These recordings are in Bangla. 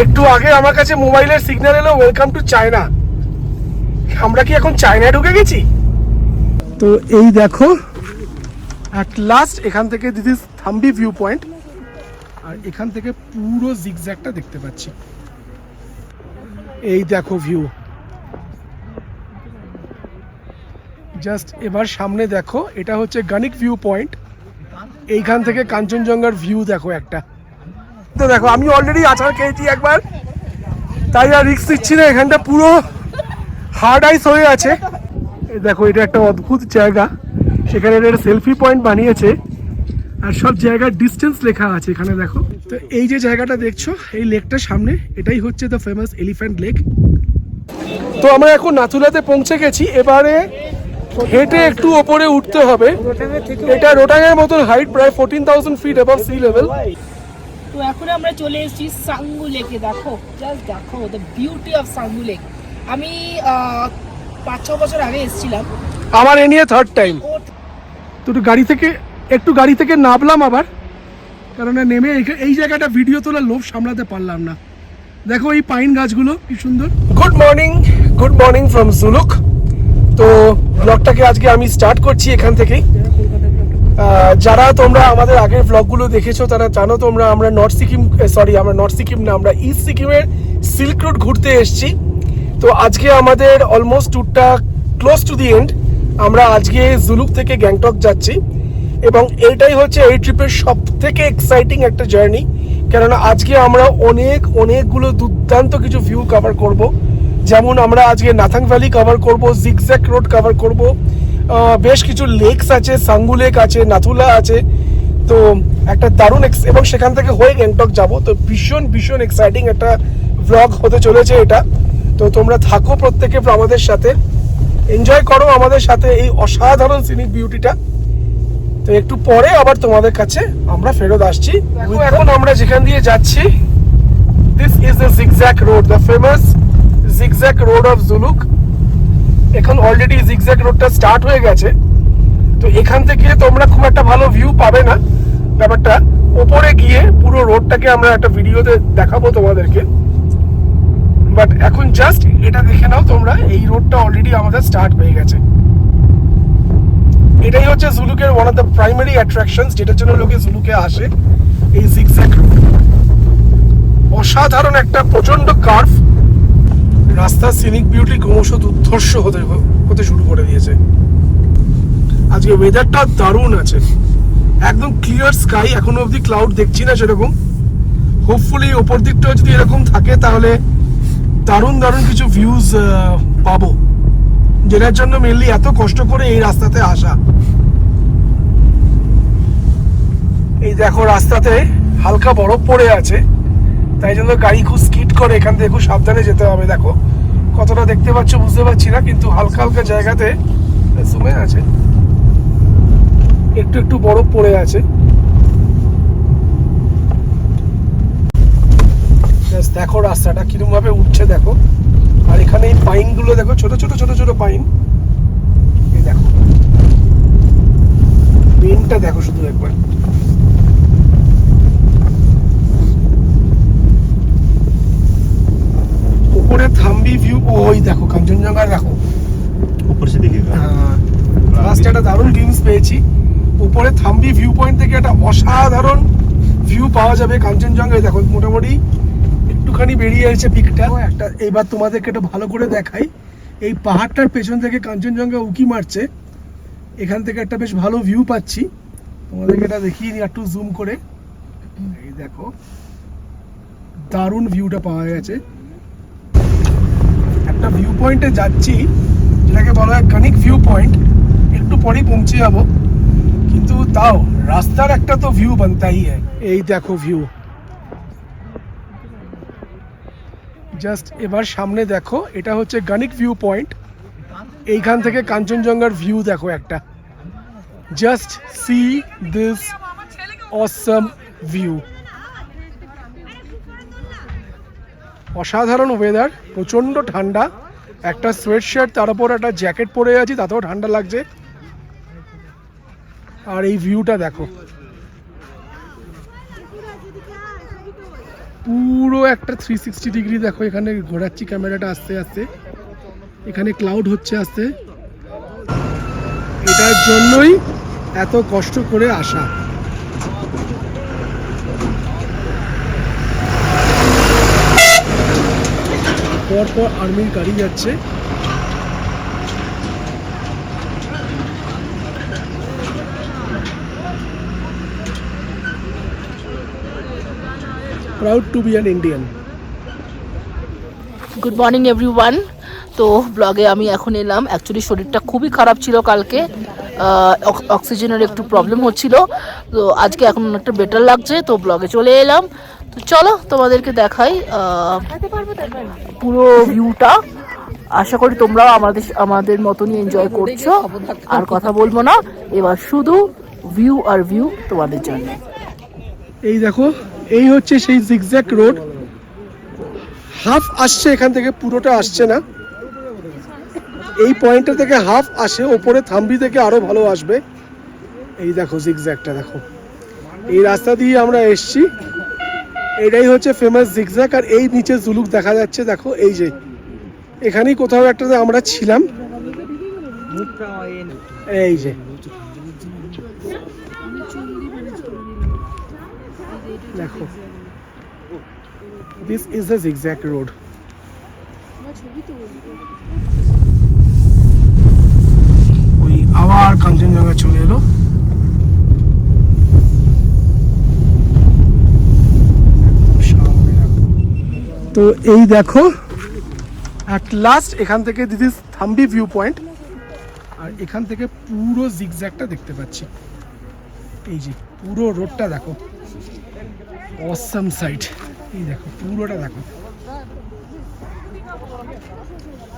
একটু আগে আমার কাছে মোবাইলের সিগন্যাল এলো ওয়েলকাম টু চায়না। আমরা কি এখন চায়নায় ঢুকে গেছি? তো এই দেখো অ্যাট লাস্ট এখান থেকে this is Thambi view point, আর এখান থেকে পুরো জিগজ্যাগটা দেখতে পাচ্ছি। এই দেখো ভিউ, জাস্ট এবার সামনে দেখো, এটা হচ্ছে গানিক ভিউ পয়েন্ট। এইখান থেকে কাঞ্চনজঙ্ঘার ভিউ দেখো একটা। তো দেখো আমি অলরেডি আছাড় খেয়েছি একবার, তাই আর রিস্ক দিচ্ছি না। এখানটা পুরো হার্ড আইস হয়ে আছে। এই দেখো এটা একটা অদ্ভুত জায়গা, সেখানে একটা সেলফি পয়েন্ট বানিয়েছে আর সব জায়গার ডিস্টেন্স লেখা আছে এখানে দেখো। তো এই যে জায়গাটা দেখছো এই লেকটার সামনে, এটাই হচ্ছে দ্য ফেমাস এলিফ্যান্ট লেক। তো আমরা এখন নাথুলাতে পৌঁছে গেছি। এবারে হেঁটে একটু ওপরে উঠতে হবে। এটা রোটাঙের মতন হাইট, প্রায় 14,000 ফিট অ্যাবভ সি লেভেল। তো এখন আমরা চলে এসেছি সাঙ্গু লেকে। দেখো জাস্ট দেখো the beauty of Sangu lake. আমি 5-6 বছর আগে এসেছিলাম, আমার এ নিয়ে থার্ড টাইম। তো একটু গাড়ি থেকে নামলাম আবার, কারণ নেমে এই জায়গাটা ভিডিও তোলার লোভ সামলাতে পারলাম না। দেখো এই পাইন গাছগুলো কি সুন্দর। Good morning from Zuluk. তো ব্লগটাকে আজকে আমি স্টার্ট করছি এখান থেকেই। যারা তোমরা আমাদের আগের ব্লগগুলো দেখেছো তারা জানো আমরা নর্থ সিকিম না, আমরা ইস্ট সিকিমের সিল্ক রোড ঘুরতে এসেছি। তো আজকে আমাদের অলমোস্ট ট্যুরটা ক্লোজ টু দি এন্ড। আমরা আজকে জুলুক থেকে গ্যাংটক যাচ্ছি, এবং এইটাই হচ্ছে এই ট্রিপের সব থেকে এক্সাইটিং একটা জার্নি। কেননা আজকে আমরা অনেকগুলো দুর্দান্ত কিছু ভিউ কভার করব। যেমন আমরা আজকে নাথাং ভ্যালি কভার করব, জিগজ্যাগ রোড কভার করব, বেশ কিছু লেকস আছে, সাঙ্গু লেক আছে, নাথুলা আছে। তো একটা দারুণ এবং সেখান থেকে হয়ে গ্যাংটক যাব। তো ভীষণ এক্সাইটিং একটা ব্লগ হতে চলেছে এটা। তো তোমরা থাকো প্রত্যেকে আমাদের সাথে, এনজয় করো আমাদের সাথে এই অসাধারণ সিনিক বিউটিটা। তো একটু পরে আবার তোমাদের কাছে আমরা ফেরত আসছি। এখন আমরা যেখান দিয়ে যাচ্ছি, this is the zigzag road, the famous zigzag road of Zuluk. এখন অলরেডি জিগজ্যাগ রোডটা স্টার্ট হয়ে গেছে। তো এখান থেকে তোমরা খুব একটা ভালো ভিউ পাবে না। ব্যাপারটা ওপরে গিয়ে পুরো রোডটাকে আমরা একটা ভিডিওতে দেখাবো তোমাদেরকে। বাট এখন জাস্ট এটা দেখে নাও তোমরা, এই রোডটা অলরেডি আমাদের স্টার্ট হয়ে গেছে। এটাই হচ্ছে জুলুকের one of the primary attractions, যেটার জন্য লোকে জুলুকে আসে, এই জিগজ্যাগ রোড। অসাধারণ একটা প্রচন্ড কার্ভ রাস্তার সিনিক বিউটি ক্রমশ দুর্ধর্ষ হতে শুরু করে দিয়েছে। আজকে ওয়েদারটা দারুণ আছে, একদম ক্লিয়ার স্কাই। এখনো অবধি ক্লাউড দেখছি না সেরকম। হোপফুলি ওপর দিকটাও যদি এরকম থাকে তাহলে দারুণ কিছু ভিউজ পাবো, যেটার জন্য মেনলি এত কষ্ট করে এই রাস্তাতে আসা। এই দেখো রাস্তাতে হালকা বরফ পড়ে আছে, তাই জন্য গাড়ি খুব স্কিড করে। এখান থেকে খুব সাবধানে যেতে হবে। দেখো কতটা দেখতে পাচ্ছ বুঝতে পারছি না, কিন্তু হালকা জায়গাতে জুমে আছে, একটু বরফ পড়ে আছে। দেখো রাস্তাটা কিরকম ভাবে উঠছে দেখো। আর এখানে এই পাইন গুলো দেখো, ছোট ছোট পাইন। এই দেখো পেনটা দেখো শুধু একবার। উপরে থাম্বি ভিউ, ওই দেখো কাঞ্চনজঙ্ঘা দেখো উপর সে দেখে। লাস্টে একটা দারুণ গ্লিমস পেয়েছি। উপরে থাম্বি ভিউ পয়েন্ট থেকে একটা অসাধারণ ভিউ পাওয়া যাবে কাঞ্চনজঙ্ঘায়। দেখো মোটামুটি একটুখানি বেরিয়ে এসেছে পিকটা একটা। এবার তোমাদেরকে একটু ভালো করে দেখাই, এই পাহাড়টার পেছন থেকে কাঞ্চনজঙ্ঘা উকি মারছে। এখান থেকে একটা বেশ ভালো ভিউ পাচ্ছি, তোমাদেরকে এটা দেখিয়ে নিই একটু জুম করে। এই দেখো দারুণ ভিউটা পাওয়া গেছে। একটা ভিউ পয়েন্টে যাচ্ছি যেটাকে বলা হয় গানিক ভিউ পয়েন্ট, একটু পরেই পৌঁছে যাবো, কিন্তু তাও রাস্তার একটা তো ভিউ বানতাই হ্যায়। এই দেখো ভিউ, জাস্ট এবার সামনে দেখো, এটা হচ্ছে গানিক ভিউ পয়েন্ট। এইখান থেকে কাঞ্চনজঙ্ঘার ভিউ দেখো একটা। Just see this awesome view. অসাধারণ ওয়েদার, প্রচন্ড ঠান্ডা। একটা সোয়েট শার্ট তার উপর একটা জ্যাকেট পরে আছি, তাতেও ঠান্ডা লাগছে। আর এই ভিউটা দেখো, পুরো একটা 360 ডিগ্রি দেখো, এখানে ঘোরাচ্ছি ক্যামেরাটা আস্তে আস্তে, এখানে ক্লাউড হচ্ছে আস্তে, এটার জন্যই এত কষ্ট করে আসা। পরপর আর্মির গাড়ি যাচ্ছে। Proud to be an Indian. Good morning everyone. তো ব্লগে আমি এখন এলাম। অ্যাকচুয়ালি শরীরটা খুবই খারাপ ছিল কালকে, অক্সিজেনের একটু প্রবলেম হচ্ছিল। তো আজকে এখন একটা বেটার লাগছে, তো ব্লগে চলে এলাম। তো চলো তোমাদেরকে দেখাই পুরো ভিউটা। আশা করি তোমরাও আমাদের মতনই এনজয় করছো। আর কথা বলবো না, এবার শুধু ভিউ আর ভিউ তোমাদের জন্য। এই দেখো, এই হচ্ছে সেই জিগজ্যাগ রোড। হাফ আসছে এখান থেকে, পুরোটা আসছে না। এই পয়েন্টটা থেকে হাফ আসে, ওপরে থাম্বি থেকে আরো ভালো আসবে। এই দেখো জিগজ্যাগটা দেখো, এই রাস্তা দিয়ে আমরা এসছি। এটাই হচ্ছে ফেমাস জিগজ্যাগ। আর এই নিচে জুলুক দেখা যাচ্ছে দেখো, এই যে এখানেই কোথাও একটাতে আমরা ছিলাম। এই যে দেখো, this is a zigzag road. ওই আবার কাঞ্চনজঙ্ঘা চলে এলো। তো এই দেখো অ্যাট লাস্ট এখান থেকে this is Thambi view point. আর এখান থেকে পুরো জিগজ্যাগটা দেখতে পাচ্ছি। এই যে পুরো রোডটা দেখো, অসাম সাইড। এই দেখো পুরোটা দেখো।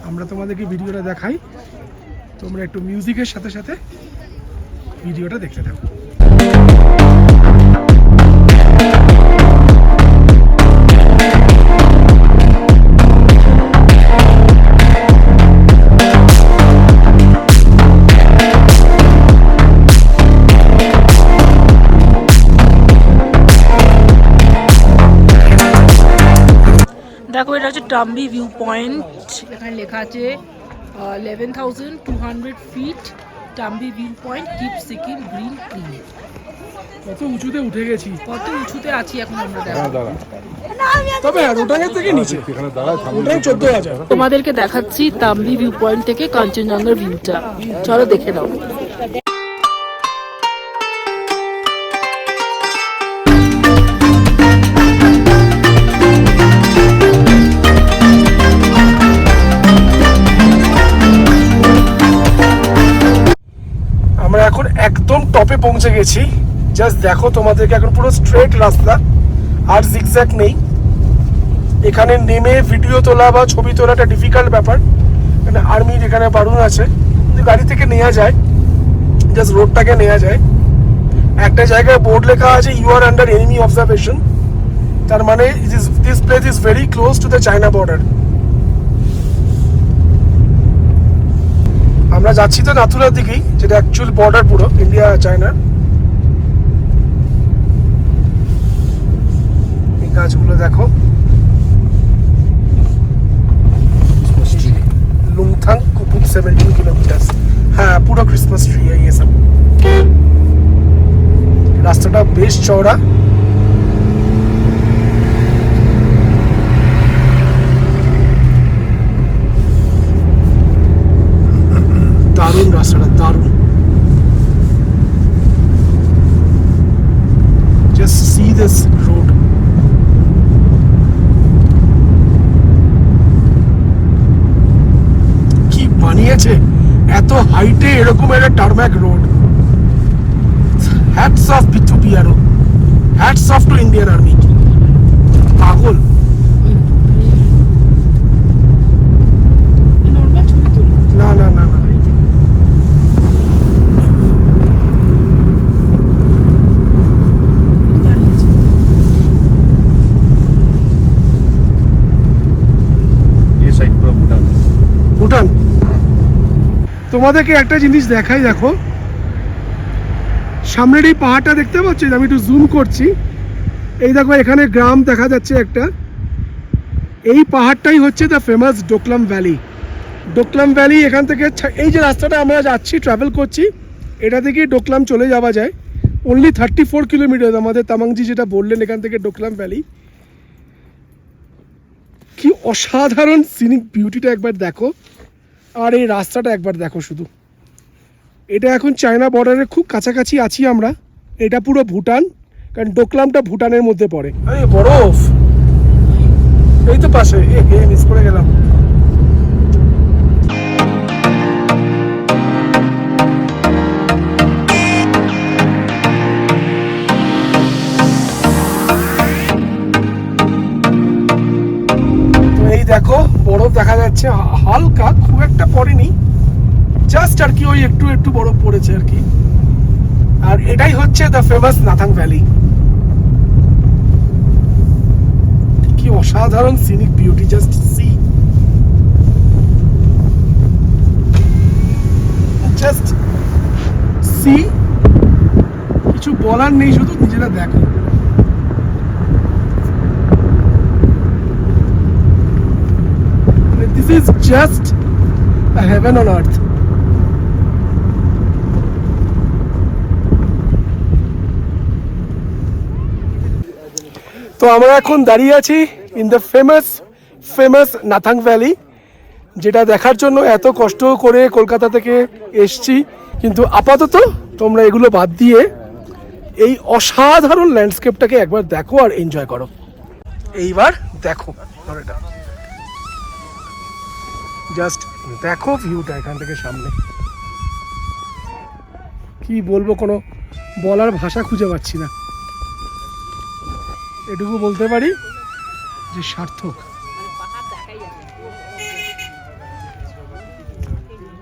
আমরা তোমাদেরকে ভিডিওটা দেখাই, তোমরা একটু মিউজিকের সাথে সাথে ভিডিওটা দেখতে থাকো। দেখো, এটা হচ্ছে টাম্বি ভিউ পয়েন্ট। এখানে লেখা আছে 11,200 feet Thambi view point, keep Sikkim green clean. কত উঁচুতে উঠে গেছি, কত উঁচুতে আছি এখন আমরা। দেখো, তবে রোটাঙ্গের থেকে নিচে, ওটাই 14,000। তোমাদেরকে দেখাচ্ছি টাম্বি ভিউ পয়েন্ট থেকে কাঞ্চনজঙ্ঘার ভিউটা। চলো দেখে নাও। আমরা এখন একদম টপে পৌঁছে গেছি। জাস্ট দেখো, তোমাদেরকে এখন পুরো স্ট্রেট রাস্তা, আর জিগজ্যাগ নেই। এখানে নেমে ভিডিও তোলা বা ছবি তোলাটা ডিফিকাল্ট ব্যাপার, মানে আর্মির এখানে বারণ আছে। কিন্তু গাড়ি থেকে নেওয়া যায়, জাস্ট রোডটাকে নেওয়া যায়। একটা জায়গায় বোর্ড লেখা আছে you are under enemy observation, তার মানে this place is very close to the China border. আমরা যাচ্ছি তো নাথুলার দিকেই, যেটা অ্যাকচুয়াল বর্ডার পুরো ইন্ডিয়া চায়নার। এই গাছগুলো দেখো, লুংথাং কুপুক 17 কিলোমিটার। হ্যাঁ, পুরো ক্রিসমাস ট্রি এই সব। রাস্তাটা বেশ চওড়া। দারুণ রাস্তাটা, দারুণ। Just see this road. কি বানিয়েছে এত হাইটে এরকম একটা tarmac road. Hats off to PRO, hats off to Indian army. পাগল। না না না না, ভুটান। তোমাদেরকে একটা জিনিস দেখাই, দেখো সামনের এই পাহাড়টা দেখতে পাচ্ছি, আমি একটু জুম করছি। এই দেখো এখানে গ্রাম দেখা যাচ্ছে একটা। এই পাহাড়টাই হচ্ছে the famous Doklam valley. Doklam valley এখান থেকে এই যে রাস্তাটা আমরা যাচ্ছি, ট্রাভেল করছি, এটা থেকেই ডোকলাম চলে যাওয়া যায়। অনলি 34 কিলোমিটার আমাদের তামাংজি যেটা বললেন এখান থেকে ডোকলাম ভ্যালি। কি অসাধারণ সিনিক বিউটিটা একবার দেখো, আর এই রাস্তাটা একবার দেখো শুধু। এটা এখন চায়না বর্ডারের খুব কাছাকাছি আছি আমরা। এটা পুরো ভুটান, কারণ ডোকলামটা ভুটানের মধ্যে পড়ে। আরে বরফ এই তো পাশে, মিস করে গেলাম। দেখো বরফ দেখা যাচ্ছে হালকা, খুব একটা পড়েনি, জাস্ট আর কি ওই একটু একটু বরফ পড়েছে আর কি। আর এটাই হচ্ছে দ্য ফেমাস নাথাং ভ্যালি। কি অসাধারণ scenic beauty, just see, just see, কিছু বলার নেই, শুধু নিজেরা দেখো। This is just a heaven on earth. তো আমরা এখন দাঁড়িয়ে আছি in the famous Nathang valley, যেটা দেখার জন্য এত কষ্ট করে কলকাতা থেকে এসছি। কিন্তু আপাতত তোমরা এগুলো বাদ দিয়ে এই অসাধারণ ল্যান্ডস্কেপটাকে একবার দেখো আর এনজয় করো। এইবার দেখো এটা, জাস্ট দেখো ভিউটা এখান থেকে সামনে। কি বলবো, কোনো বলার ভাষা খুঁজে পাচ্ছি না। এটুকু বলতে পারি যে সার্থক।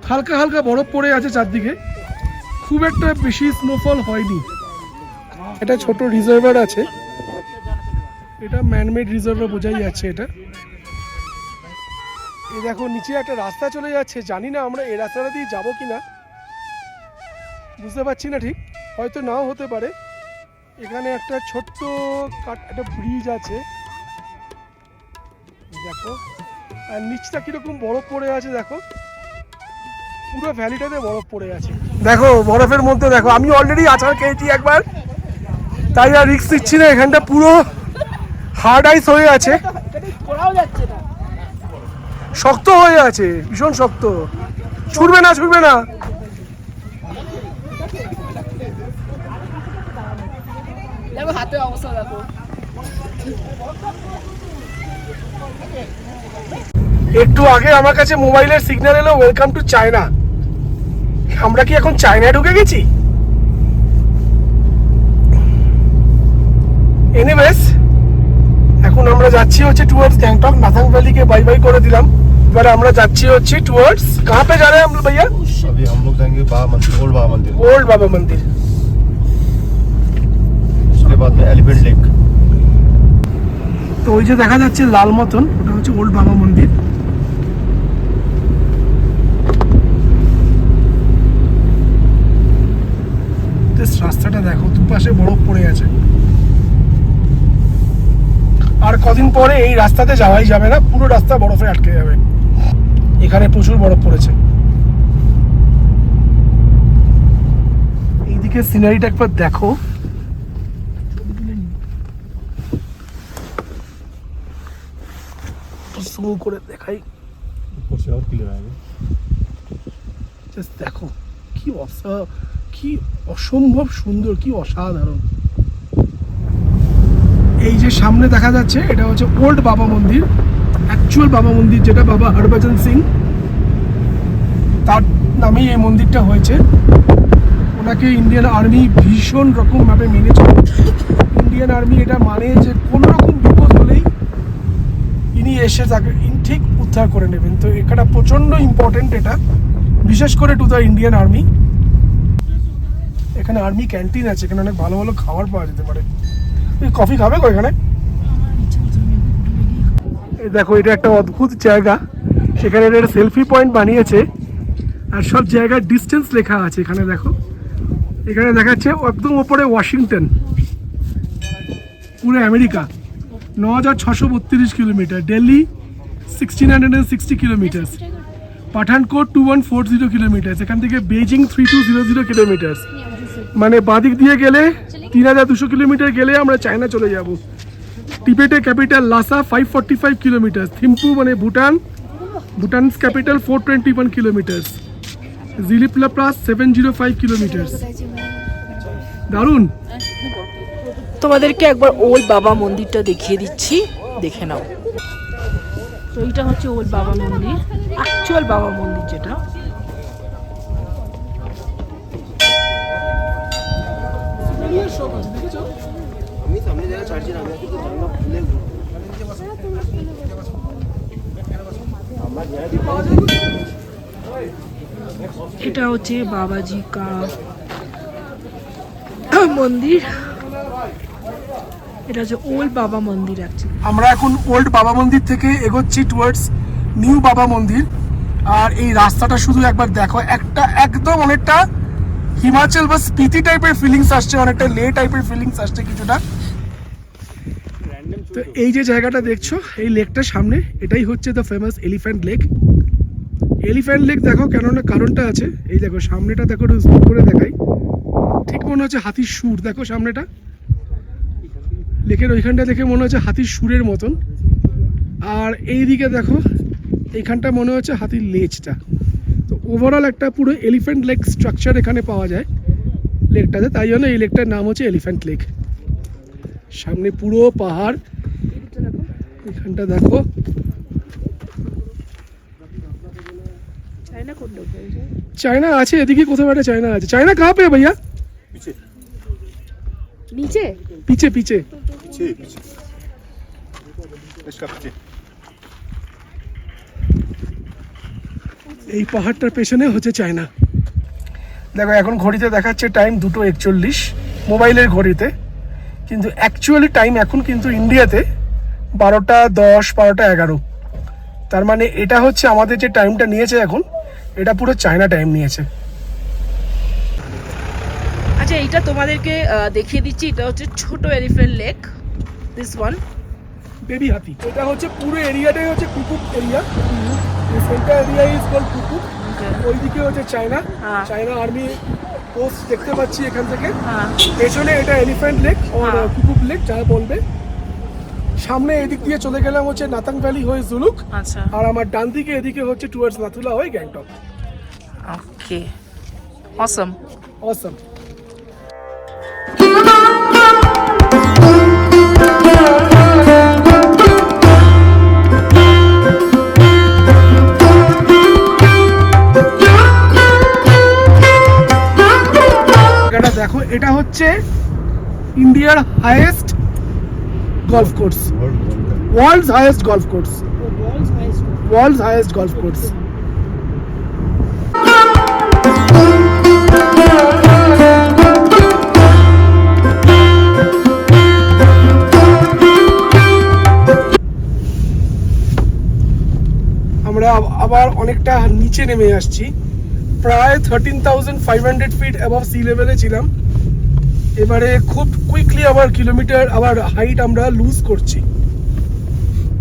হালকা হালকা বরফ পড়ে আছে চারদিকে, খুব একটা বেশি স্নোফল হয়নি। এটা ছোট রিজার্ভার আছে, এটা ম্যানমেড রিজার্ভার বোঝাই যাচ্ছে এটা। এই দেখো নিচে একটা রাস্তা চলে যাচ্ছে, জানি না আমরা এই রাস্তাটা দিয়ে যাবো কিনা, বুঝতে পারছি না ঠিক, হয়তো নাও হতে পারে। এখানে একটা ছোট্ট একটা ব্রিজ আছে দেখো, আর নিচটা কিরকম বরফ পড়ে আছে দেখো, পুরো ভ্যালিটাতে বরফ পড়ে আছে। দেখো বরফের মধ্যে দেখো, আমি অলরেডি আচার খেয়েছি একবার, তাই আর রিস্ক নিচ্ছি না। এখানটা পুরো হার্ড আইস হয়ে আছে, শক্ত হয়ে আছে, ভীষণ শক্ত, ছুটবে না ছুটবে না। একটু আগে আমার কাছে মোবাইলের সিগন্যাল এলো ওয়েলকাম টু চায়না। আমরা কি এখন চায়নায় ঢুকে গেছি? এনিওয়েজ এখন আমরা যাচ্ছি হচ্ছে টুয়ার্ডস গ্যাংটক। নাথাং ভ্যালিকে বাই বাই করে দিলাম, এবার আমরা যাচ্ছি হচ্ছে টুয়ার্ডস, कहां पे जा रहे हैं हम भैया? अभी हम लोग जाएंगे बाबा मंदिर, ओल्ड बाबा मंदिर। उसके बाद में एलिफेंट लेक। তো ওই যে দেখা যাচ্ছে লাল মতন, ওটা হচ্ছে ওল্ড বাবা মন্দির। রাস্তাটা দেখো, দুপাশে বরফ পড়ে আছে। আর কদিন পরে এই রাস্তাতে যাওয়াই যাবে না, পুরো রাস্তা বরফে আটকে যাবে। এখানে প্রচুর বরফ পড়েছে। এইদিকে সিনারিটা একবার দেখো, জুম করে দেখাই, ऊपर से और क्लियर आएगा। জাস্ট দেখো কি অসম্ভব সুন্দর, কি অসাধারণ। এই যে সামনে দেখা যাচ্ছে এটা হচ্ছে ওল্ড বাবা মন্দির, অ্যাকচুয়াল বাবা মন্দির, যেটা বাবা হরভজন সিং তার নামেই এই মন্দিরটা হয়েছে। ওনাকে ইন্ডিয়ান আর্মি ভীষণ রকম ভাবে মেনে চলে। ইন্ডিয়ান আর্মি এটা মানে যে কোনো রকম বিপদ হলেই ইনি এসে তাকে ঠিক উদ্ধার করে নেবেন। তো এটা প্রচণ্ড ইম্পর্টেন্ট, এটা বিশেষ করে টু দ্য ইন্ডিয়ান আর্মি। এখানে আর্মি ক্যান্টিন আছে, এখানে অনেক ভালো ভালো খাবার পাওয়া যেতে পারে। কফি খাবে গো এখানে? এই দেখো এটা একটা অদ্ভুত জায়গা, সেখানে একটা সেলফি পয়েন্ট বানিয়েছে, আর সব জায়গার ডিস্টেন্স লেখা আছে। এখানে দেখো, এখানে দেখাচ্ছে একদম উপরে ওয়াশিংটন, পুরো America 9632 kilometre, Delhi 1660 kilometre, Pathankot 2140 kilometre, এখান থেকে বেজিং 3200 কিলোমিটার, মানে বাদিক দিয়ে গেলে 3200 কিলোমিটার গেলে আমরা চায়না চলে যাব। টিবেটের ক্যাপিটাল লাসা 545 কিলোমিটার, থিম্পু মানে ভুটানস ক্যাপিটাল 421 কিলোমিটার, জিলিপলাপ্রাস 705 কিলোমিটার। দারুণ। তোমাদেরকে একবার ওল্ড বাবা মন্দিরটা দেখিয়ে দিচ্ছি, দেখে নাও। তো এইটা হচ্ছে ওল্ড বাবা মন্দির, অ্যাকচুয়াল বাবা মন্দির যেটা। এটা হচ্ছে বাবাজি কা মন্দির, এটা হচ্ছে ওল্ড বাবা মন্দির অ্যাকচুয়ালি। আমরা এখন ওল্ড বাবা মন্দির থেকে এগোচ্ছি টুয়ার্ডস নিউ বাবা মন্দির। আর এই রাস্তাটা শুধু একবার দেখো, একটা একদম অনেকটা হিমাচল বা স্পিতি টাইপের ফিলিংস আসছে, অনেকটা লে টাইপের ফিলিংস আসছে কিছুটা। তো এই যে জায়গাটা দেখছো, এই লেকটার সামনে, এটাই হচ্ছে the famous elephant lake. Elephant lake দেখো কেননা কারণটা আছে, এই দেখো সামনেটা দেখো, একটু জুম করে দেখাই, ঠিক মনে হচ্ছে হাতির সুর। দেখো সামনেটা, লেকের ওইখানটা দেখে মনে হচ্ছে হাতির সুরের মতন। আর এইদিকে দেখো, এইখানটা মনে হচ্ছে হাতির লেজটা। তো ওভারঅল একটা পুরো এলিফ্যান্ট লেক স্ট্রাকচার এখানে পাওয়া যায় লেকটাতে, তাই জন্য এই লেকটার নাম হচ্ছে এলিফ্যান্ট লেক। সামনে পুরো পাহাড়, এখানটা দেখো। চায়না আছে এদিকে, কোথাও একটা চায়না আছে। চায়না কাহা পে ভাইয়া? নিচে পিছে পিছে इसका पीछे। এই পাহাড়টার পেছনে হচ্ছে চায়না। দেখো এখন ঘড়িতে দেখাচ্ছে টাইম 2:41 মোবাইলের ঘড়িতে, কিন্তু অ্যাকচুয়ালি টাইম এখন কিন্তু ইন্ডিয়াতে 12:10 12:11। তার মানে এটা হচ্ছে আমাদের যে টাইমটা নিয়েছে এখন, এটা পুরো চায়না টাইম নিয়েছে। আচ্ছা, এইটা তোমাদেরকে দেখিয়ে দিচ্ছি, এটা হচ্ছে ছোট elephant lake, this one baby হাতি। এটা হচ্ছে পুরো এরিয়াটাই হচ্ছে Kupup area, centre area is called Kupup. ওইদিকে হচ্ছে চায়না, হ্যাঁ। চায়না আর্মি পোস্ট দেখতে পাচ্ছি এখান থেকে। হ্যাঁ। পেছনে এটা এলিফ্যান্ট লেক আর হ্যাঁ। কুকুক লেক যা বলবে। সামনে এদিক দিয়ে চলে গেলাম হচ্ছে নাতাং ভ্যালি হয়ে জুলুক, আচ্ছা, আর আমার ডান দিকে এদিকে হচ্ছে টুয়ার্ডস নাথুলা হয়ে গ্যাংটক। ওকে, অসম। অসম। দেখো এটা হচ্ছে ইন্ডিয়ার highest golf course, world's highest golf course, world's highest golf course. আমরা আবার অনেকটা নিচে নেমে আসছি, প্রায় 13,500 ফিট অ্যাবভ সি লেভেলে ছিলাম। এবারে খুব কুইকলি আবার কিলোমিটার আবার হাইট আমরা লুজ করছি।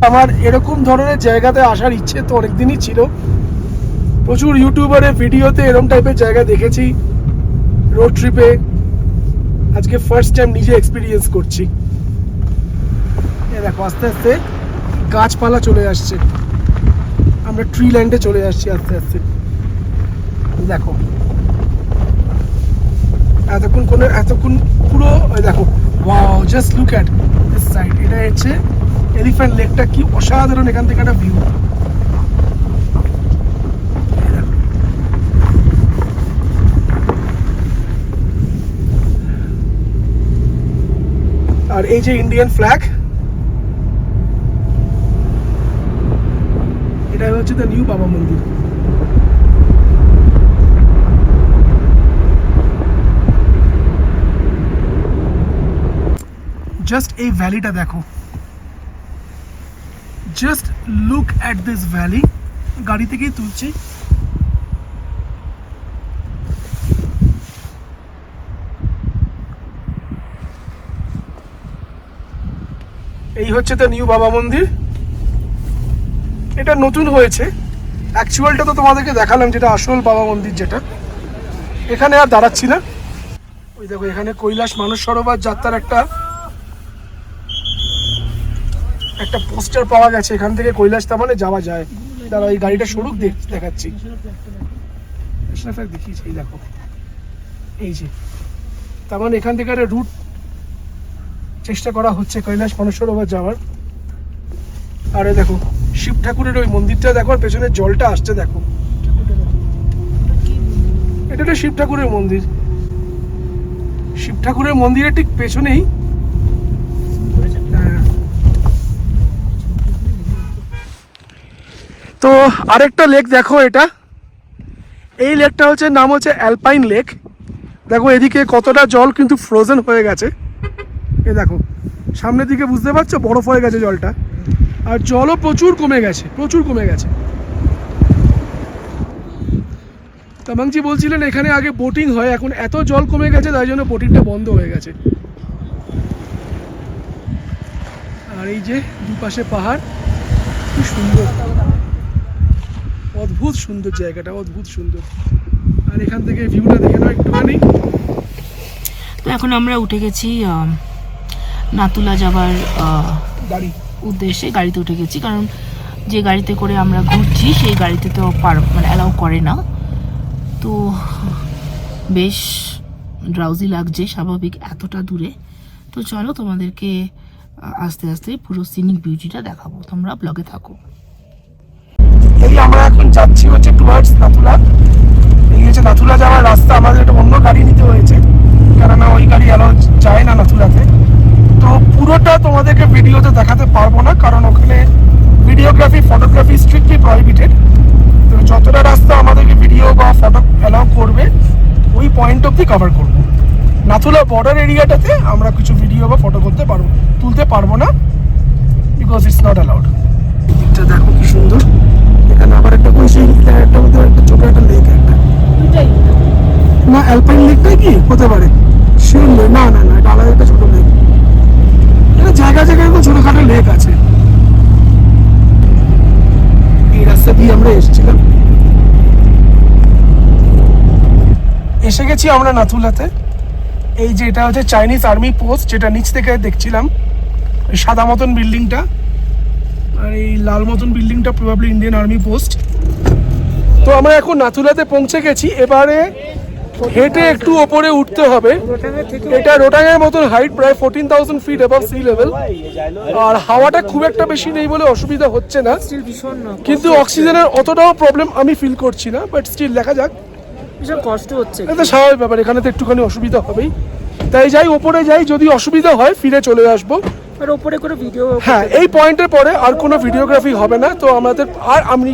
আমার এরকম ধরনের জায়গাতে আসার ইচ্ছে তো অনেকদিনই ছিল, প্রচুর ইউটিউবারের ভিডিওতে এরকম টাইপের জায়গা দেখেছি রোড ট্রিপে। আজকে ফার্স্ট টাইম নিজে এক্সপিরিয়েন্স করছি। দেখো আস্তে আস্তে গাছপালা চলে আসছে, আমরা ট্রি ল্যান্ডে চলে আসছি আস্তে আস্তে। দেখো এতক্ষণ পুরো দেখো, wow, just look at this side. এটা হচ্ছে এলিফ্যান্ট লেকটা, কি অসাধারণ এখান থেকে একটা ভিউ। আর এই যে ইন্ডিয়ান ফ্ল্যাগ, এটা হচ্ছে দ্য নিউ বাবা মন্দির। জাস্ট এই ভ্যালিটা দেখো, just look at this valley. গাড়ি থেকেই তুলছি। এই হচ্ছে তো নিউ বাবা মন্দির, এটা নতুন হয়েছে। অ্যাকচুয়ালটা তো তোমাদেরকে দেখালাম, যেটা আসল বাবা মন্দির, যেটা এখানে আর দাঁড়াচ্ছি না। ওই দেখো এখানে কৈলাস মানস সরোবর যাত্রার একটা পোস্টার পাওয়া গেছে, এখান থেকে কৈলাস তামানে যাওয়া যায়। দাঁড়া এই গাড়িটা সরুক দেখাচ্ছি, দেখিয়েছি, এই দেখো এই যে, তার মানে এখান থেকে একটা রুট চেষ্টা করা হচ্ছে কৈলাস মানস সরোবর যাওয়ার। আরে দেখো শিব ঠাকুরের ওই মন্দিরটা দেখো, আর পেছনে জলটা আসছে দেখো, এটা একটা শিব ঠাকুরের মন্দির। শিব ঠাকুরের মন্দিরের ঠিক পেছনেই তো আরেকটা লেক দেখো, এটা এই লেকটা হচ্ছে নাম হচ্ছে অ্যালপাইন লেক। দেখো এদিকে কতটা জল কিন্তু ফ্রোজেন হয়ে গেছে, এ দেখো সামনের দিকে বুঝতে পারছো বরফ হয়ে গেছে জলটা, আর জলও প্রচুর কমে গেছে, প্রচুর কমে গেছে। তামাংজি বলছিলেন এখানে আগে বোটিং হয়, এখন এত জল কমে গেছে তাই জন্য বোটিংটা বন্ধ হয়ে গেছে। আর এই যে দুপাশে পাহাড়, কি সুন্দর, অদ্ভুত সুন্দর জায়গাটা, অদ্ভুত সুন্দর। আর এখান থেকে ভিউটা দেখে নাও একটুখানি। তো এখন আমরা উঠে গেছি নাতুলা যাবার উদ্দেশ্যে, গাড়িতে উঠে গেছি, কারণ যে গাড়িতে করে আমরা ঘুরছি সেই গাড়িতে তো মানে অ্যালাউ করে না। তো বেশ ড্রাউজি লাগছে, স্বাভাবিক এতটা দূরে। তো চলো তোমাদেরকে আস্তে আস্তে পুরো সিনিক বিউটিটা দেখাবো, তোমরা ব্লগে থাকো। এই আমরা এখন যাচ্ছি হচ্ছে টুয়ার্ডস নাথুলা। এই হচ্ছে নাথুলা যাওয়ার রাস্তা, আমাদের একটা অন্য গাড়ি নিতে হয়েছে, কেননা ওই গাড়ি অ্যালাউ যায় না নাথুলাতে। তো পুরোটা তোমাদেরকে ভিডিওতে দেখাতে পারবো না, কারণ ওখানে ভিডিওগ্রাফি ফটোগ্রাফি স্ট্রিক্টলি প্রহিবিটেড। তো যতটা রাস্তা আমাদেরকে ভিডিও বা ফটো অ্যালাউ করবে ওই পয়েন্ট অবধি কভার করবো। নাথুলা বর্ডার এরিয়াটাতে আমরা কিছু ভিডিও বা ফটো তুলতে পারবো না, বিকজ ইটস নট অ্যালাউড। দিকটা দেখো কি সুন্দর, এখানে আবার একটা একটা ছোট একটা লেক, একটা না অ্যালপাইন লেকটাই কি হতে পারে, না না না, এটা আলাদা একটা ছোট লেক। এটা জায়গায় জায়গায় ছোটখাটো লেক আছে। এই রাস্তা দিয়ে আমরা এসেছিলাম, এসে গেছি আমরা নাথুলাতে। এই যে এটা হচ্ছে চাইনিজ আর্মি পোস্ট, যেটা নিচ থেকে দেখছিলাম, ওই সাদা মতন বিল্ডিংটা, আর এই লাল মতন বিল্ডিংটা প্রবাবলি ইন্ডিয়ান আর্মি পোস্ট। তো আমরা এখন নাথুলাতে পৌঁছে গেছি, এবারে হেঁটে একটু ওপরে উঠতে হবে। এটা রোটাঙের মতন হাইট, প্রায় 14,000 ফিট অ্যাবভ সি লেভেল। আর হাওয়াটা খুব একটা বেশি নেই বলে অসুবিধা হচ্ছে না, কিন্তু অক্সিজেনের অতটাও প্রবলেম আমি ফিল করছি না, বাট স্টিল দেখা যাক, কষ্ট হচ্ছে, এটা স্বাভাবিক ব্যাপার, এখানে তো একটুখানি অসুবিধা হবেই। তাই যাই ওপরে যাই, যদি অসুবিধা হয় ফিরে চলে আসবো। ওপরে করে ভিডিও, হ্যাঁ এই পয়েন্টের পরে আর কোনো ভিডিওগ্রাফি হবে না, তো আমাদের আর আমি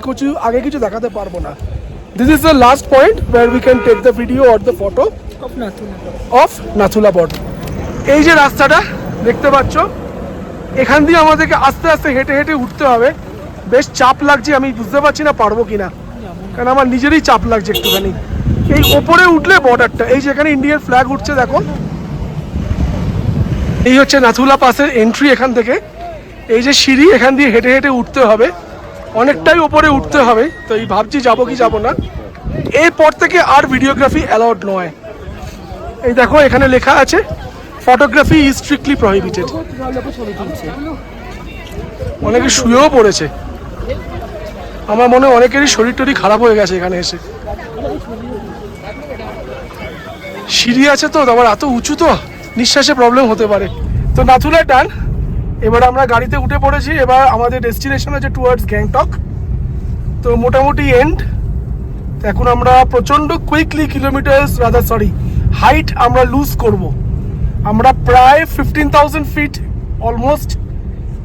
আগে কিছু দেখাতে পারবো না। This is the last point where we can take the video or the photo of Nathula border. এই যে রাস্তাটা দেখতে পাচ্ছ, এখান দিয়ে আমাদেরকে আস্তে আস্তে হেঁটে হেঁটে উঠতে হবে। বেশ চাপ লাগছে, আমি বুঝতে পারছি না পারবো কিনা, কারণ আমার নিজেরই চাপ লাগছে একটুখানি। এই ওপরে উঠলে বর্ডারটা, এই যেখানে ইন্ডিয়ান ফ্ল্যাগ উঠছে দেখো, এই হচ্ছে নাথুলা পাসের এন্ট্রি। এখান থেকে এই যে সিঁড়ি, এখান দিয়ে হেঁটে হেঁটে উঠতে হবে, অনেকটাই ওপরে উঠতে হবে। তো এই ভাবছি যাবো কি যাবো না। এরপর থেকে আর ভিডিওগ্রাফি অ্যালাউড নয়। এই দেখো এখানে লেখা আছে ফটোগ্রাফি ইজ স্ট্রিক্টলি প্রহিবিটেড। অনেকে শুয়েও পড়েছে, আমার মনে হয় অনেকেরই শরীর টরীর খারাপ হয়ে গেছে এখানে এসে। সিঁড়ি আছে তো, আবার এত উঁচু তো নিঃশ্বাসে প্রবলেম হতে পারে। তো নাথুলা ডান, এবার আমরা গাড়িতে উঠে পড়েছি। এবার আমাদের ডেস্টিনেশন আছে টুয়ার্ডস গ্যাংটক। তো মোটামুটি এন্ড। এখন আমরা প্রচণ্ড কুইকলি হাইট আমরা লুজ করব। আমরা প্রায় 15,000 ফিট অলমোস্ট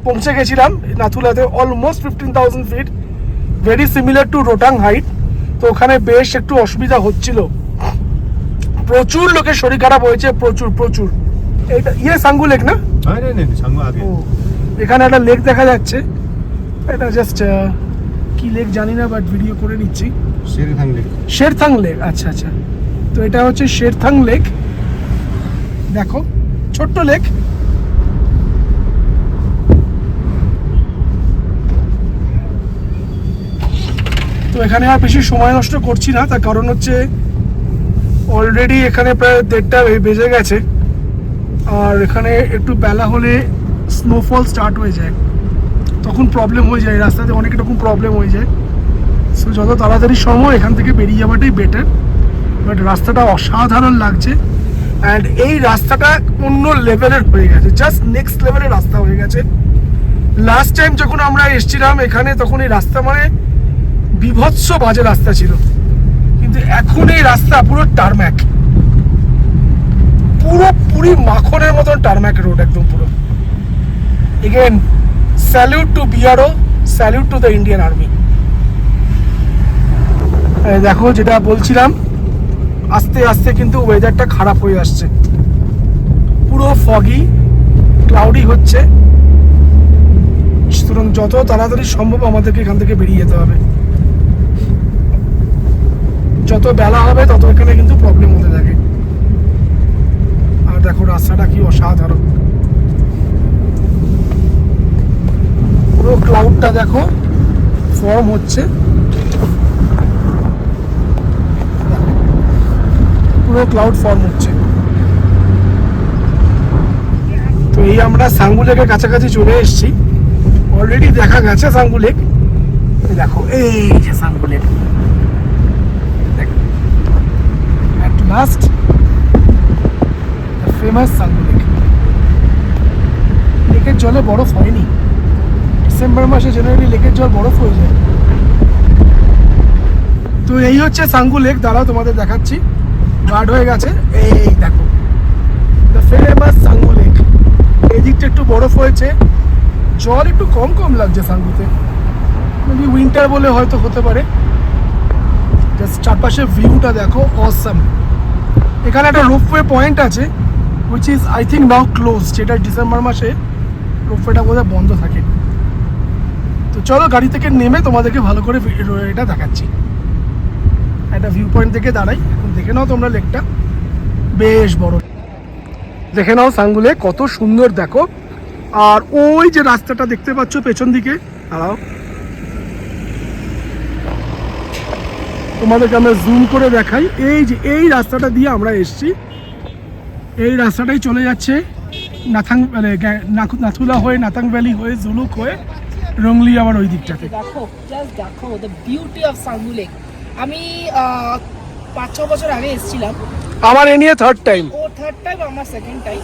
পৌঁছে গেছিলাম নাথুলাতে, almost 15,000 feet, very similar to Rohtang height. তো ওখানে বেশ একটু অসুবিধা হচ্ছিল, প্রচুর লোকের শরীর খারাপ হয়েছে, প্রচুর প্রচুর। এটা সাঙ্গু লেক না? এখানে একটা লেক দেখা যাচ্ছে, এটা জাস্ট কি লেক জানি না, বাট ভিডিও করে নিচ্ছি। শেরথাং লেক, আচ্ছা আচ্ছা। তো এটা হচ্ছে শেরথাং লেক, দেখো ছোট্ট লেক। তো এখানে আর বেশি সময় নষ্ট করছি না, তার কারণ হচ্ছে অলরেডি এখানে প্রায় 1:30 বেজে গেছে, আর এখানে একটু বেলা হলে স্নোফল স্টার্ট হয়ে যায়, তখন প্রবলেম হয়ে যায়, রাস্তাতে অনেক রকম প্রবলেম হয়ে যায়। সো যত তাড়াতাড়ি সম্ভব এখান থেকে বেরিয়ে যাওয়াটাই বেটার। বাট রাস্তাটা অসাধারণ লাগছে, অ্যান্ড এই রাস্তাটা অন্য লেভেলের হয়ে গেছে, জাস্ট নেক্সট লেভেলের রাস্তা হয়ে গেছে। লাস্ট টাইম যখন আমরা এসেছিলাম এখানে, তখন এই রাস্তা মানে বিভৎস বাজে রাস্তা ছিল, কিন্তু এখন এই রাস্তা পুরো টারম্যাক, পুরোপুরি মাখনের মতন টারম্যাক রোড, একদম পুরো। Again salute two BRO, salute to the Indian army. দেখো যেটা বলছিলাম, আস্তে আস্তে কিন্তু ওয়েদারটা খারাপ হয়ে আসছে, পুরো ফগি ক্লাউডি হচ্ছে, সুতরাং যত তাড়াতাড়ি সম্ভব আমাদেরকে এখান থেকে বেরিয়ে যেতে হবে। যত বেলা হবে তত এখানে কিন্তু প্রবলেম হতে থাকে। আর দেখো রাস্তাটা কি অসাধারণ, পুরো ক্লাউডটা দেখো ফর্ম হচ্ছে, পুরো ক্লাউড ফর্ম হচ্ছে। তো এই আমরা সাঙ্গু লেকের কাছাকাছি চলে এসেছি, অলরেডি দেখা গেছে সাঙ্গু লেক। দেখো এই যে Sangu lake, at last the famous Sangu lake. লেকের জলে বরফ হয়নি, ডিসেম্বর মাসে জেনারেলি লেকের জল বরফ হয়ে যায়। তো এই হচ্ছে সাঙ্গু লেক, দাঁড়াও তোমাদের দেখাচ্ছি, গার্ড হয়ে গেছে, এই দেখো দ্য ফেমাস সাঙ্গু লেক। এই দিকটা একটু বরফ হয়েছে, জল একটু কম কম লাগছে সাঙ্গুতে, মেবি উইন্টার বলে হয়তো হতে পারে। জাস্ট চারপাশে ভিউটা দেখো, অসাম। এখানে একটা রোপওয়ে পয়েন্ট আছে, which is I think now close, যেটা ডিসেম্বর মাসে রোপওয়েটা বোধহয় বন্ধ থাকে। তো চলো গাড়ি থেকে নেমে তোমাদেরকে ভালো করে এটা দেখাচ্ছি। একটা ভিউ পয়েন্ট থেকে দাঁড়াই, এখন দেখে নাও তোমরা লেকটা, বেশ বড়। দেখে নাও সাঙ্গু লেক কত সুন্দর দেখো। আর ওই যে রাস্তাটা দেখতে পাচ্ছ পেছন দিকে, দাঁড়াও তোমাদেরকে আমরা জুম করে দেখাই। এই যে এই রাস্তাটা দিয়ে আমরা এসছি, এই রাস্তাটাই চলে যাচ্ছে নাথাং মানে নাথুলা হয়ে, নাথাং ভ্যালি হয়ে, জুলুক হয়ে, রংলি আবার ওই দিকটাতে। দেখো জাস্ট দেখো the beauty of Sangu lake. আমি 5-6 বছর আগে এসেছিলাম, আমার এ নিয়ে থার্ড টাইম। ও থার্ড টাইম, আমার সেকেন্ড টাইম।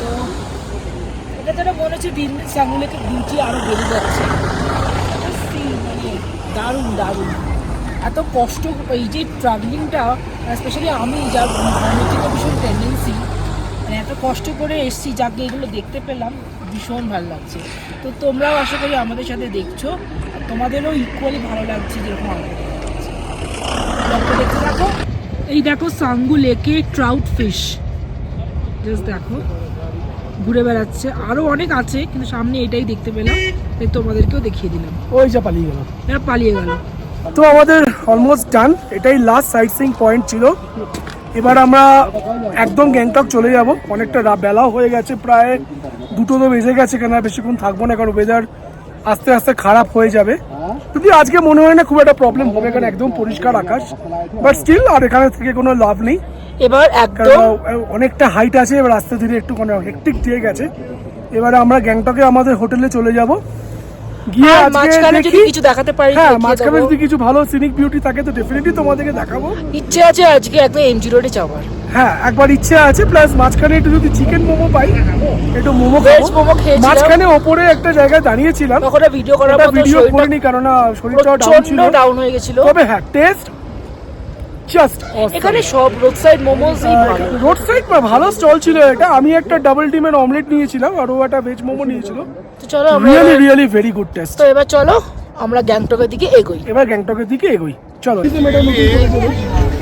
তো এটা যেটা মনে হচ্ছে দিন দিন সাঙ্গু লেকের বিউটি আরো বেড়ে যাচ্ছে, মানে দারুণ দারুণ। এত কষ্ট, এই যে ট্রাভেলিংটা, স্পেশালি আমি যার ভমিটিংয়ে ভীষণ টেন্ডেন্সি, মানে এত কষ্ট করে এসছি, যাকে এগুলো দেখতে পেলাম ভীষণ ভালো লাগছে। তো তোমরাও আশা করি আমাদের সাথে দেখছো, আর তোমাদেরও ইকুয়ালি ভালো লাগছে যেরকম আমাদের দেখতে থাকো। এই দেখো সাঙ্গু লেকে ট্রাউট ফিশ, জাস্ট দেখো ঘুরে বেড়াচ্ছে, আরও অনেক আছে কিন্তু সামনে এটাই দেখতে পেলাম, তাই তোমাদেরকেও দেখিয়ে দিলাম। ওই যে পালিয়ে গেল, এরা পালিয়ে গেল। তো আমাদের অলমোস্ট ডান, এটাই লাস্ট সাইট সিইং পয়েন্ট ছিল। এবার আমরা একদম গ্যাংটক চলে যাব, অনেকটা বেলাও হয়ে গেছে, প্রায় 2টো তো বেজে গেছে, কেন আর বেশিক্ষণ থাকবো না, কারণ ওয়েদার আস্তে আস্তে খারাপ হয়ে যাবে। যদি আজকে মনে হয় না খুব একটা প্রবলেম হবে, কারণ একদম পরিষ্কার আকাশ, বাট স্টিল আর এখানে থেকে কোনো লাভ নেই। এবার একদম অনেকটা হাইট আছে, এবার আস্তে ধীরে একটু কোনো হেকটিক দিয়ে গেছে। এবারে আমরা গ্যাংটকে আমাদের হোটেলে চলে যাব, গিয়ে আজকে মাঝখানে যদি দেখি, কিছু দেখাতে পারি, হ্যাঁ মাঝখানে যদি কিছু ভালো সিনিক বিউটি থাকে তো ডেফিনেটলি তোমাদেরকে দেখাবো। ইচ্ছে আছে আজকে একদম এমজি রোডে যাওয়ার। হ্যাঁ একবার ইচ্ছে আছে, প্লাস মাঝখানে একটু যদি চিকেন মোমো পাই, একটু মোমো ভেজ খাবো। মোমো খেয়েছিলাম মাঝখানে ওপরে একটা জায়গায় দাঁড়িয়েছিলাম, তখন ভিডিও করার ওটা মতো ভিডিও শরীরটা করিনি কারণ শরীরটা ডাউন ছিল, ডাউন হয়ে গেছিল। তবে হ্যাঁ টেস্ট জাস্ট এখানে সব রোড সাইড মোমোসই ভালো। রোড সাইড ভালো স্টল ছিল এটা। আমি একটা ডাবল ডিমের অমলেট নিয়েছিলাম, আর ও একটা ভেজ মোমো নিয়েছিল। তো চলো আমরা really really very good test. তো এবার চলো আমরা গ্যাংটকের দিকে এগোই। এবার গ্যাংটকের দিকে এগোই, চলো।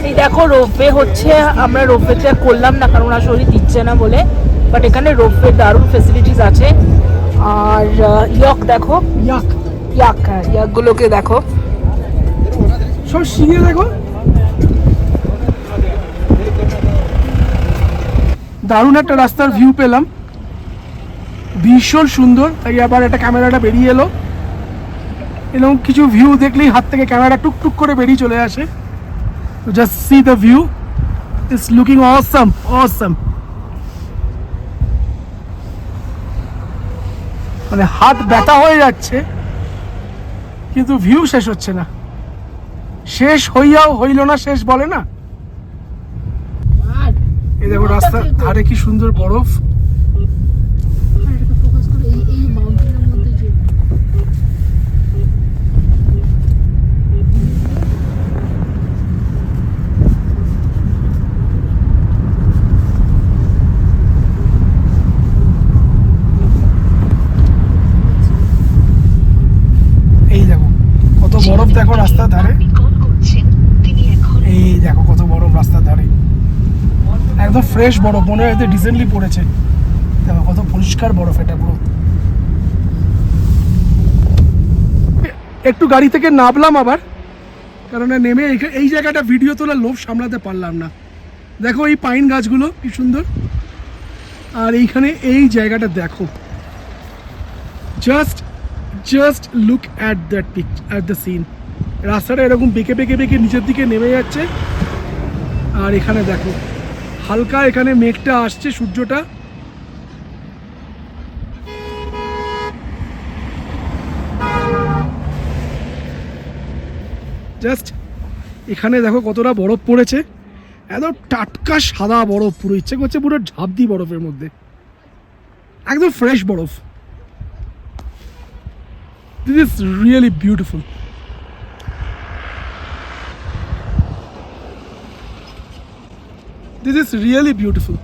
এই দেখো রোপওয়ে হচ্ছে, আমরা রোপওয়েতে করলাম না কারণ আসলে দিচ্ছে না বলে, বাট এখানে রোপওয়ে দারুণ ফেসিলিটিস আছে। আর ইয়ক দেখো, ইয়াক ইয়াকগুলোকে দেখো, সব শিখে দেখো, দারুণ একটা রাস্তার ভিউ পেলাম, ভীষণ সুন্দর। তাই আবার একটা ক্যামেরাটা বেরিয়ে এলো, এরকম কিছু ভিউ দেখলেই হাত থেকে ক্যামেরা টুকটুক করে বেরিয়ে চলে আসে। তো just see the view, it's looking awesome awesome. মানে হাত ব্যথা হয়ে যাচ্ছে কিন্তু ভিউ শেষ হচ্ছে না। শেষ হইয়াও হইল না শেষ বলে না। এই দেখো রাস্তার ধারে কি সুন্দর বরফ। এই দেখো কত বরফ, দেখো রাস্তার ধারে। এই দেখো কত বরফ রাস্তার ধারে, একদম ফ্রেশ বরফ, মনে হয় রিসেন্টলি পড়েছে। দেখো কত পরিষ্কার বরফ এটা পুরো। একটু গাড়ি থেকে নামলাম আবার, কারণ নেমে এই জায়গাটা ভিডিও তোলার লোভ সামলাতে পারলাম না। দেখো এই পাইন গাছগুলো কি সুন্দর, আর এইখানে এই জায়গাটা দেখো। Just look at that at the scene. রাস্তাটা এরকম বেঁকে বেঁকে বেঁকে নিচের দিকে নেমে যাচ্ছে, আর এখানে দেখো হালকা এখানে মেঘটা আসছে, সূর্যটা। জাস্ট এখানে দেখো কতটা বরফ পড়েছে, একদম টাটকা সাদা বরফ, পুরো ইচ্ছে করছে পুরো ঝাঁপ দিই বরফের মধ্যে, একদম ফ্রেশ বরফ। This is really beautiful. This is really beautiful.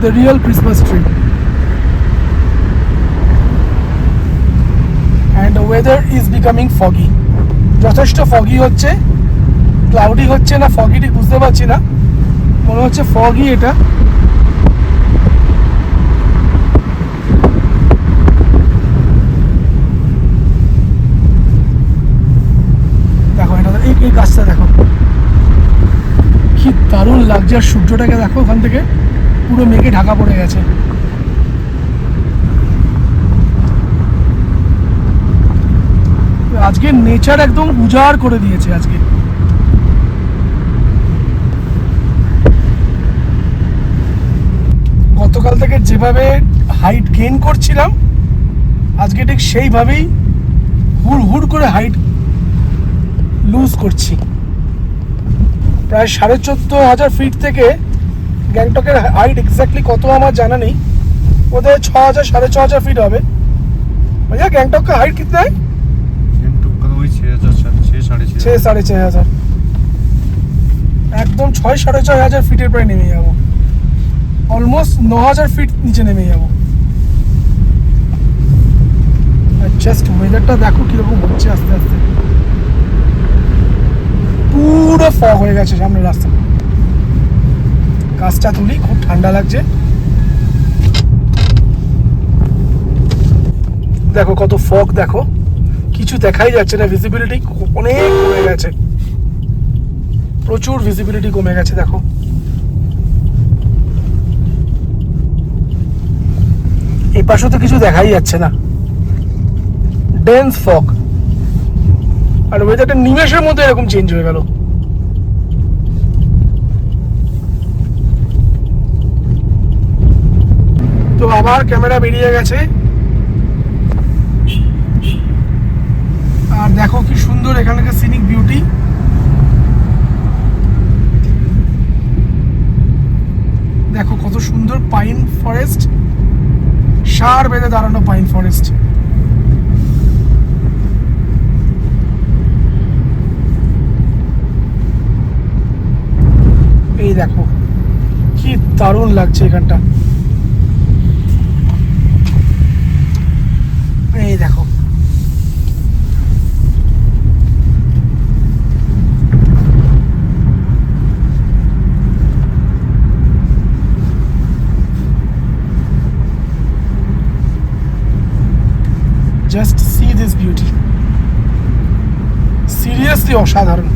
The real Christmas tree. And the weather is becoming foggy. যথেষ্ট foggy হচ্ছে, ক্লাউডি হচ্ছে না foggy ঠিক বুঝতে পারছি না, মনে হচ্ছে foggy এটা। দেখো এটা এই গাছটা দেখো কি দারুণ লাগছে, আর সূর্যটাকে দেখো ওখান থেকে পুরো মেঘে ঢাকা পড়ে গেছে। আজকে নেচার একদম উজাড় করে দিয়েছে আজকে। গতকাল থেকে যেভাবে হাইট গেইন করছিলাম, আজকে ঠিক সেইভাবেই হুড় করে হাইট লুজ করছি। প্রায় 14,500 ফিট থেকে গ্যাংটকের হাইট এক্স্যাক্টলি কত আমার জানা নেই, ওদের 6,000 6,500 फीट হবে। भैया गैंगटॉक का हाइट कितना है? गैंगटॉक का वही 6,000 6,500 একদম 6,500 ফিটের প্রায় নেমে যাবো, অলমোস্ট 9,000 ফিট নিচে নেমে যাবো। জাস্ট ওয়েদারটা দেখো কিরকম হচ্ছে আস্তে আস্তে, পুরো ফগ হয়ে গেছে সামনে রাস্তা। গাছটা তুলি, খুব ঠান্ডা লাগছে। দেখো কত ফগ, দেখো কিছু দেখাই যাচ্ছে না, ভিজিবিলিটি অনেক কমে গেছে, প্রচুর ভিজিবিলিটি কমে গেছে। দেখো এই পাশে তো কিছু দেখাই যাচ্ছে না, ডেন্স ফগ। আর ওয়েদারটা নিমেষের মধ্যে এরকম চেঞ্জ হয়ে গেল। তো আবার ক্যামেরা বেরিয়ে গেছে, আর দেখো কি সুন্দর এখানকার সিনিক বিউটি। দেখো কত সুন্দর পাইন ফরেস্ট, সার বেঁধে দাঁড়ানো পাইন ফরেস্ট। এই দেখো কি দারুণ লাগছে এখানটা। এই দেখো অসাধারণ।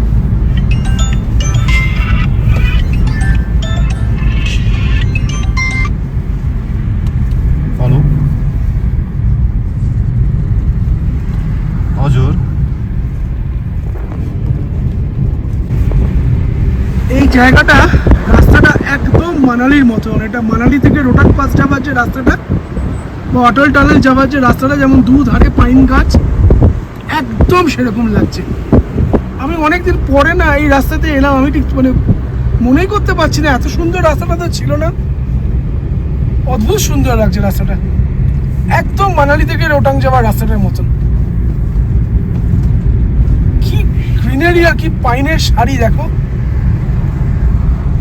ফলো অজর। এই জায়গাটা রাস্তাটা একদম মানালির মতো, এটা মানালি থেকে রোটাং পাস যাবার যে রাস্তাটা বা অটল টানেল যাবার যে রাস্তাটা, যেমন দুধারে পাইন গাছ, একদম সেরকম লাগছে। আমি অনেকদিন পরে না এই রাস্তাতে এলাম, আমি ঠিক মানে মনেই করতে পারছি না, এত সুন্দর রাস্তাটা তো ছিল না। অদ্ভুত সুন্দর লাগছে রাস্তাটা, একদম মানালি থেকে রোটাং যাবার রাস্তাটার মতন। কি গ্রিনারি আর কি পাইনের শাড়ি দেখো,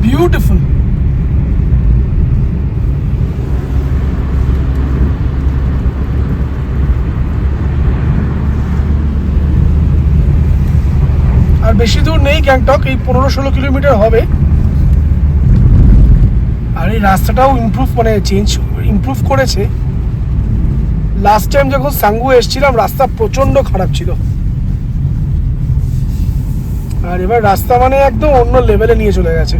বিউটিফুল। আর বেশি দূর নেই গ্যাংটক, এই 15-16 কিলোমিটার হবে। আর এই রাস্তাটাও ইমপ্রুভ করেছে। লাস্ট টাইম যখন সাঙ্গু এসেছিলাম রাস্তা প্রচন্ড খারাপ ছিল, আর এবার রাস্তা মানে একদম অন্য লেভেলে নিয়ে চলে গেছে।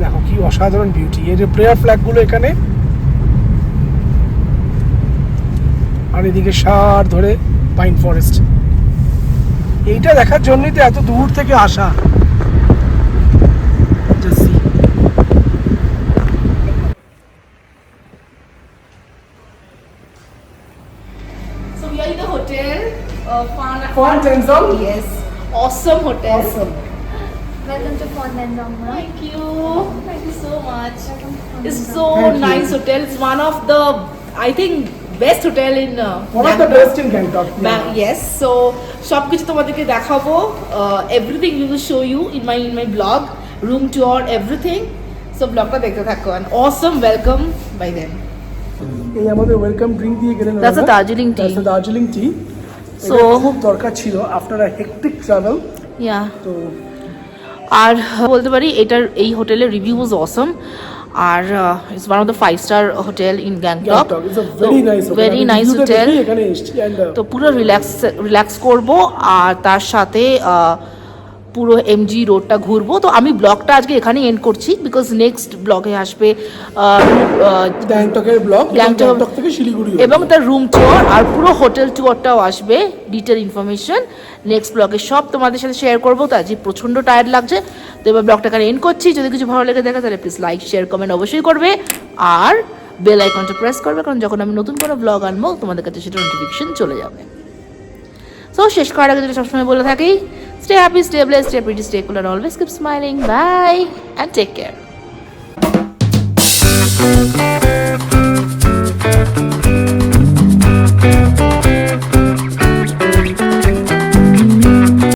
দেখো কি অসাধারণ বিউটি, এই যে প্রেয়ার ফ্ল্যাগ গুলো এখানে, আর এদিকে সার ধরে পাইন ফরেস্ট। এইটা দেখার জন্যই তো এত দূর থেকে আসা। Just see. So we are in the hotel. Font and Zone? Yes. Awesome hotel. Awesome. Welcome to Fond and Zone. Thank you. Thank you so much. It's Welcome. so Thank you. nice hotel. It's one of the, I think, best hotel in One of the Bangkok. best in Gangtok. Yes. So সব কিছু তোমাদেরকে দেখাবো, everything we will show you in my blog, room tour, everything. So ব্লগটা দেখতে থাকো। And awesome welcome by them. এই আমাদের ওয়েলকাম ড্রিঙ্ক দিয়ে গেলেন। That's a Darjeeling tea. That's a Darjeeling tea. So- So খুব দরকার ছিল after a hectic travel. Yeah, তো আর বলতে পারি এটার এই হোটেলের রিভিউ ওয়াজ অসম। আর it's one of the 5-star hotel in Gangtok. Gangtok is a very nice hotel. Very nice hotel. এখানে এসেছি এন্ড তো পুরো রিল্যাক্স করব, আর তার সাথে পুরো এমজি রোডটা ঘুরবো। তো আমি ব্লগটা আজকে এখানে এন্ড করছি, বিকজ নেক্সট ব্লগে আসবে গ্যাংটকের ব্লগ, গ্যাংটক গ্যাংটক থেকে শিলিগুড়ি এবং তার রুম টুর আর পুরো হোটেল টুরটাও আসবে, ডিটেল ইনফরমেশন নেক্সট ব্লগে সব তোমাদের সাথে শেয়ার করবো। তো আজকে প্রচণ্ড টায়ার্ড লাগছে, তো এবার ব্লগটা এখানে এন্ড করছি। যদি কিছু ভালো লেগে থাকে তাহলে প্লিজ লাইক, শেয়ার, কমেন্ট অবশ্যই করবে, আর বেল আইকনটা প্রেস করবে, কারণ যখন আমি নতুন কোনো ব্লগ আনবো তোমাদের কাছে সেটা নোটিফিকেশন চলে যাবে। সো শেষ করার আগে যেটা সবসময় বলে থাকি, stay happy, stay blessed, stay pretty, stay cool, and always keep smiling. Bye and take care.